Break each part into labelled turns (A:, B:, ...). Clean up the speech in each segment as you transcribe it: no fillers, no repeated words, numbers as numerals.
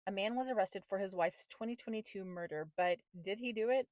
A: A man was arrested for his wife's 2022 murder, but did he do it?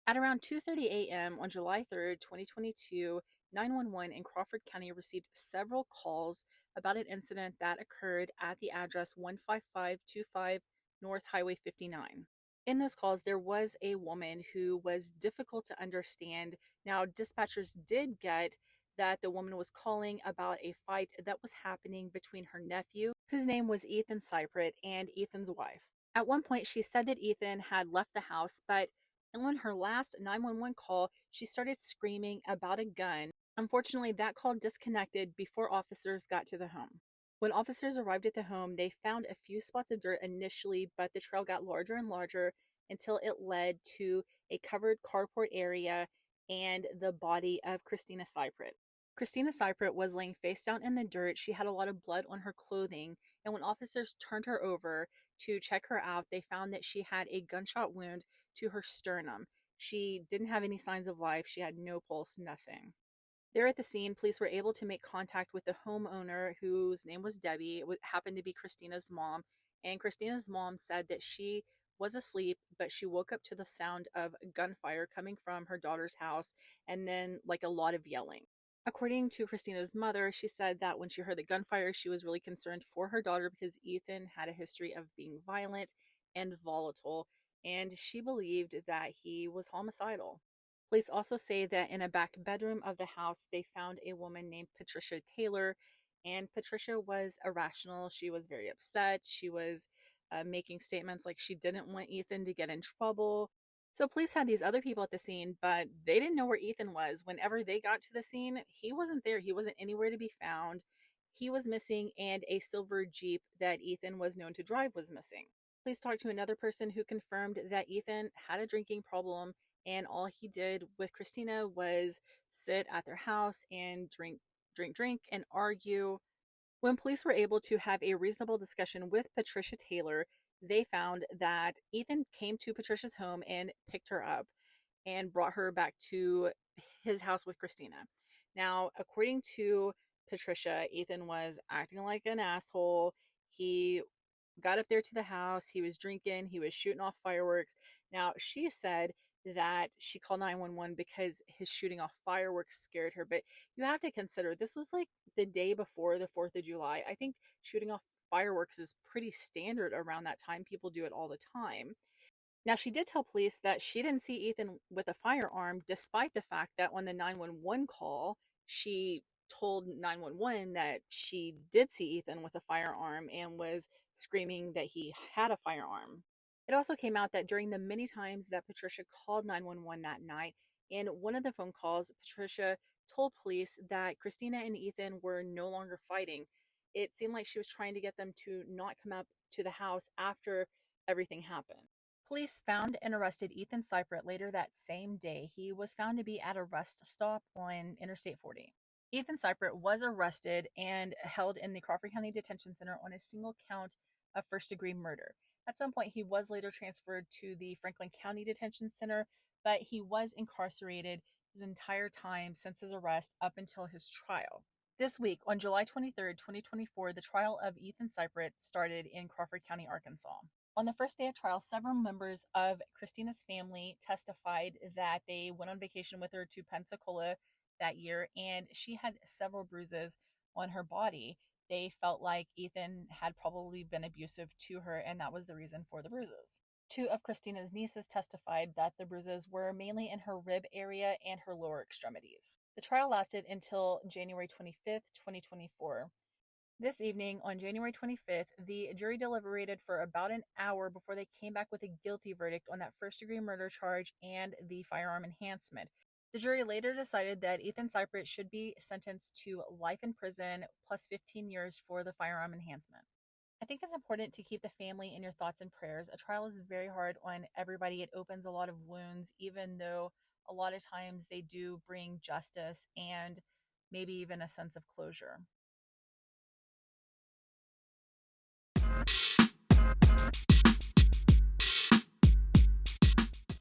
A: At around 2:30 a.m. on July 3rd, 2022, 911 in Crawford County received several calls about an incident that occurred at the address 15525 North Highway 59. In those calls, there was a woman who was difficult to understand. Now, dispatchers did get that the woman was calling about a fight that was happening between her nephew, whose name was Eathan Cypert, and Ethan's wife. At one point, she said that Eathan had left the house, but on her last 911 call, she started screaming about a gun. Unfortunately, that call disconnected before officers got to the home. When officers arrived at the home, they found a few spots of dirt initially, but the trail got larger and larger until it led to a covered carport area and the body of Kristina Cypert. Kristina Cypert was laying face down in the dirt. She had a lot of blood on her clothing, and when officers turned her over to check her out, they found that she had a gunshot wound to her sternum. She didn't have any signs of life. She had no pulse, nothing. There at the scene, police were able to make contact with the homeowner, whose name was Debbie. It happened to be Kristina's mom. And Kristina's mom said that she was asleep, but she woke up to the sound of gunfire coming from her daughter's house and then like a lot of yelling. According to Kristina's mother, she said that when she heard the gunfire, she was really concerned for her daughter because Eathan had a history of being violent and volatile, and she believed that he was homicidal. Police also say that in a back bedroom of the house, they found a woman named Patricia Taylor, and Patricia was irrational. She was very upset. She was making statements like she didn't want Eathan to get in trouble. So police had these other people at the scene, but they didn't know where Eathan was. Whenever they got to the scene, he wasn't there. He wasn't anywhere to be found. He was missing, and a silver Jeep that Eathan was known to drive was missing. Police talked to another person who confirmed that Eathan had a drinking problem, and all he did with Kristina was sit at their house and drink, and argue. When police were able to have a reasonable discussion with Patricia Taylor, they found that Eathan came to Patricia's home and picked her up and brought her back to his house with Kristina. Now, according to Patricia, Eathan was acting like an asshole. He got up there to the house, he was drinking, he was shooting off fireworks. Now, she said that she called 911 because his shooting off fireworks scared her, but you have to consider this was like the day before the 4th of July. I think shooting off fireworks is pretty standard around that time. People do it all the time. Now, she did tell police that she didn't see Eathan with a firearm, despite the fact that on the 911 call, she told 911 that she did see Eathan with a firearm and was screaming that he had a firearm. It also came out that during the many times that Patricia called 911 that night, in one of the phone calls, Patricia told police that Kristina and Eathan were no longer fighting. It seemed like she was trying to get them to not come up to the house after everything happened. Police found and arrested Eathan Cypert later that same day. He was found to be at a rest stop on Interstate 40. Eathan Cypert was arrested and held in the Crawford County Detention Center on a single count of first-degree murder. At some point, he was later transferred to the Franklin County Detention Center, but he was incarcerated his entire time since his arrest up until his trial. This week, on July 23rd, 2024, the trial of Eathan Cypert started in Crawford County, Arkansas. On the first day of trial, several members of Kristina's family testified that they went on vacation with her to Pensacola that year, and she had several bruises on her body. They felt like Eathan had probably been abusive to her, and that was the reason for the bruises. Two of Kristina's nieces testified that the bruises were mainly in her rib area and her lower extremities. The trial lasted until January 25th, 2024. This evening, on January 25th, the jury deliberated for about an hour before they came back with a guilty verdict on that first-degree murder charge and the firearm enhancement. The jury later decided that Eathan Cypert should be sentenced to life in prison plus 15 years for the firearm enhancement. I think it's important to keep the family in your thoughts and prayers. A trial is very hard on everybody. It opens a lot of wounds, even though a lot of times they do bring justice and maybe even a sense of closure.